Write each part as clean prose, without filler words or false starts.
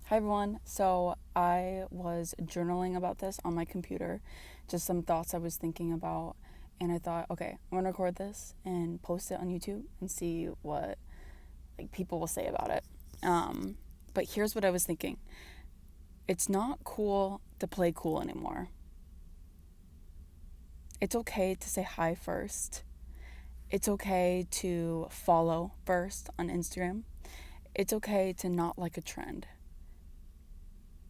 Hi everyone. So I was journaling about this on my computer, just some thoughts I was thinking about, and I thought, okay, I'm gonna record this and post it on YouTube and see what people will say about it. Um, but here's what I was thinking: it's not cool to play cool anymore. It's okay to say hi first. It's okay to follow first on Instagram. It's okay to not like a trend.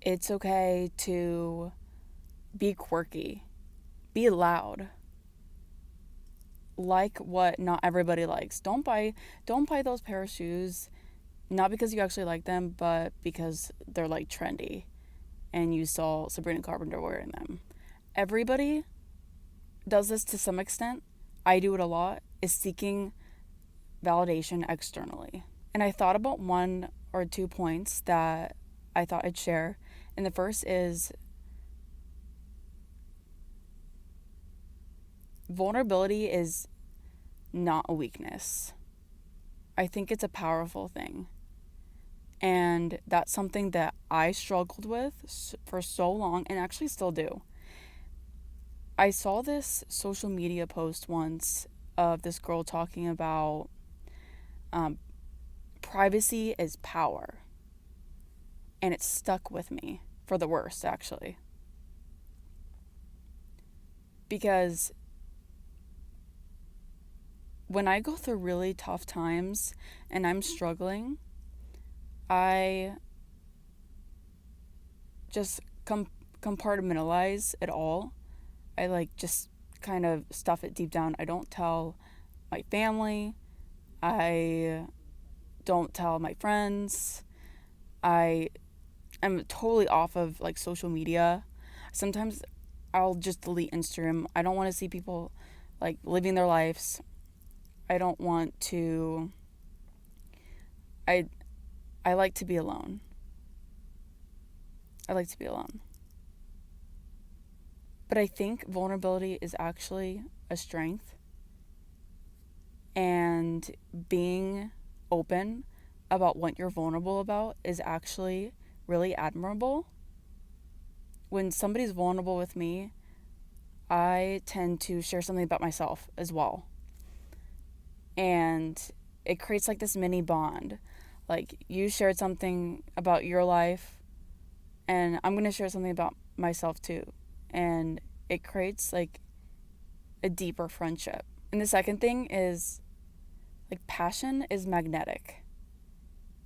It's okay to be quirky, be loud, like what not everybody likes. Don't buy those pair of shoes not because you actually like them, but because they're like trendy and you saw Sabrina Carpenter wearing them. Everybody does this to some extent. I do it a lot, is seeking validation externally. And I thought about one or two points that I thought I'd share. And the first is vulnerability is not a weakness. I think it's a powerful thing. And that's something that I struggled with for so long and actually still do. I saw this social media post once of this girl talking about um, privacy is power. And it stuck with me for the worst, actually. Because when I go through really tough times and I'm struggling, I just compartmentalize it all. I just kind of stuff it deep down. I don't tell my family. I don't tell my friends. I am totally off of social media. Sometimes I'll just delete Instagram. I don't want to see people living their lives. I don't want to I I like to be alone. I like to be alone. But I think vulnerability is actually a strength, and being open about what you're vulnerable about is actually really admirable. When somebody's vulnerable with me, I tend to share something about myself as well. And it creates this mini bond. You shared something about your life, and I'm going to share something about myself too. And it creates a deeper friendship. And the second thing is passion is magnetic.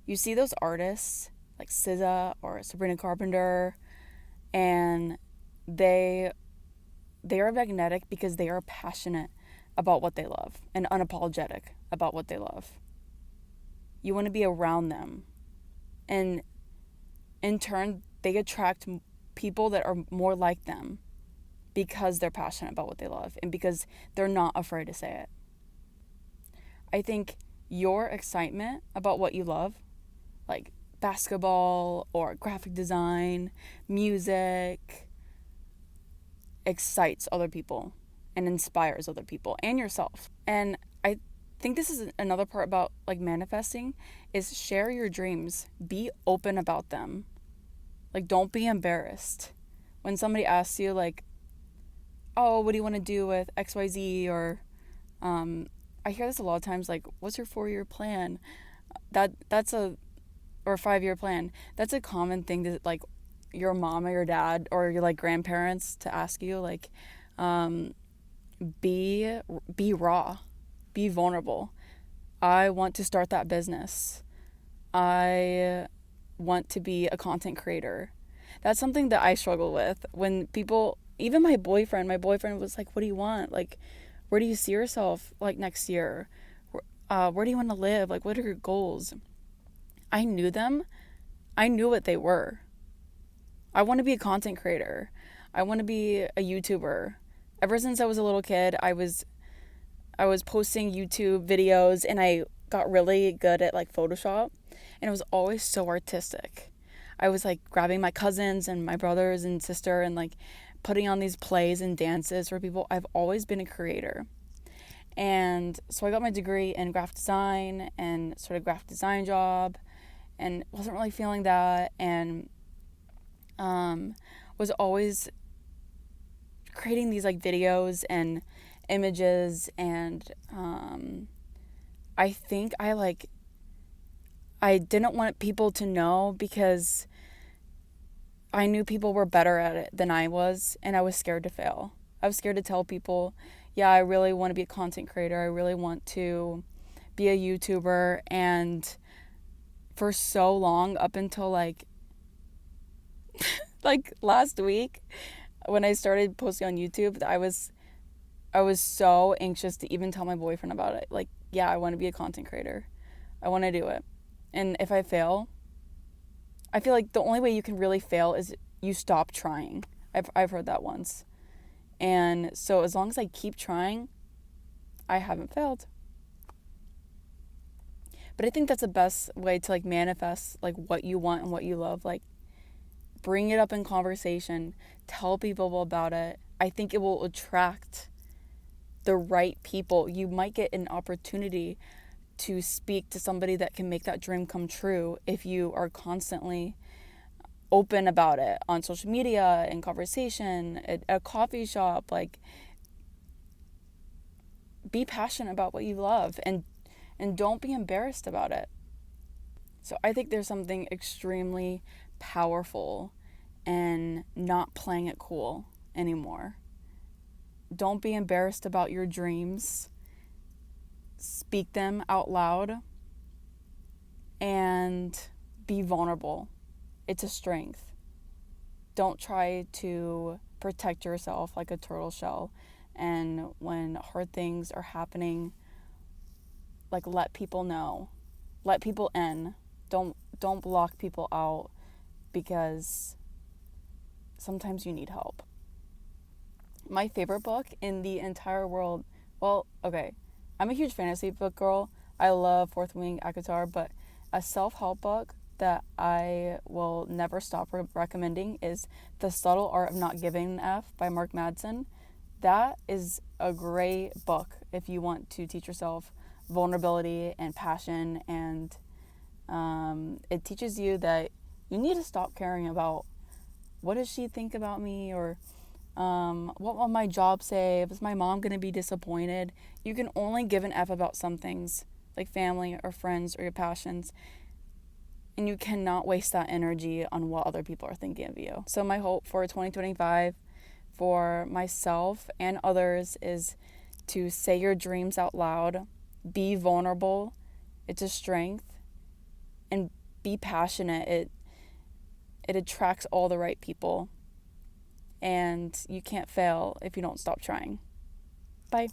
You see those artists like SZA or Sabrina Carpenter, and they are magnetic because they are passionate about what they love and unapologetic about what they love. You want to be around them, and in turn they attract people that are more like them because they're passionate about what they love and because they're not afraid to say it. I think your excitement about what you love, like basketball or graphic design, music, excites other people and inspires other people and yourself. And I think this is another part about manifesting is share your dreams. Be open about them. Don't be embarrassed. When somebody asks you oh, what do you want to do with XYZ, or I hear this a lot of times, what's your 4-year plan? That's a or 5-year plan. That's a common thing that your mom or your dad or your grandparents to ask you. Um, be raw, be vulnerable. I want to start that business. I want to be a content creator. That's something that I struggle with when people, even my boyfriend was like, what do you want? Where do you see yourself next year? Where do you want to live? What are your goals? I knew them. I knew what they were. I want to be a content creator. I want to be a YouTuber. Ever since I was a little kid, I was posting YouTube videos, and I got really good at Photoshop, and it was always so artistic. I was grabbing my cousins and my brothers and sister and putting on these plays and dances for people. I've always been a creator. And so I got my degree in graphic design and sort of graphic design job, and wasn't really feeling that, and was always creating these like videos and images, and I think I didn't want people to know because I knew people were better at it than I was, and I was scared to fail. I was scared to tell people, yeah, I really want to be a content creator. I really want to be a YouTuber. And for so long, up until like last week, when I started posting on YouTube, I was so anxious to even tell my boyfriend about it. Like, yeah, I want to be a content creator. I want to do it. And if I fail, I feel like the only way you can really fail is you stop trying. I've heard that once. And so as long as I keep trying, I haven't failed. But I think that's the best way to like manifest like what you want and what you love. Like, bring it up in conversation, tell people about it. I think it will attract the right people. You might get an opportunity to speak to somebody that can make that dream come true if you are constantly open about it on social media, in conversation, at a coffee shop. Like, be passionate about what you love, and don't be embarrassed about it. So I think there's something extremely powerful in not playing it cool anymore. Don't be embarrassed about your dreams. Speak them out loud and be vulnerable. It's a strength. Don't try to protect yourself like a turtle shell. And when hard things are happening, like, let people know. Let people in. Don't block people out, because sometimes you need help. My favorite book in the entire world, well, okay, I'm a huge fantasy book girl. I love Fourth Wing ACOTAR, but a self-help book that I will never stop recommending is The Subtle Art of Not Giving an F by Mark Madsen. That is a great book if you want to teach yourself vulnerability and passion, and it teaches you that you need to stop caring about what does she think about me, or what will my job say, is my mom going to be disappointed. You can only give an F about some things, like family or friends or your passions, and you cannot waste that energy on what other people are thinking of you. So my hope for 2025 for myself and others is to say your dreams out loud, be vulnerable. It's a strength. And be passionate. It attracts all the right people. And you can't fail if you don't stop trying. Bye.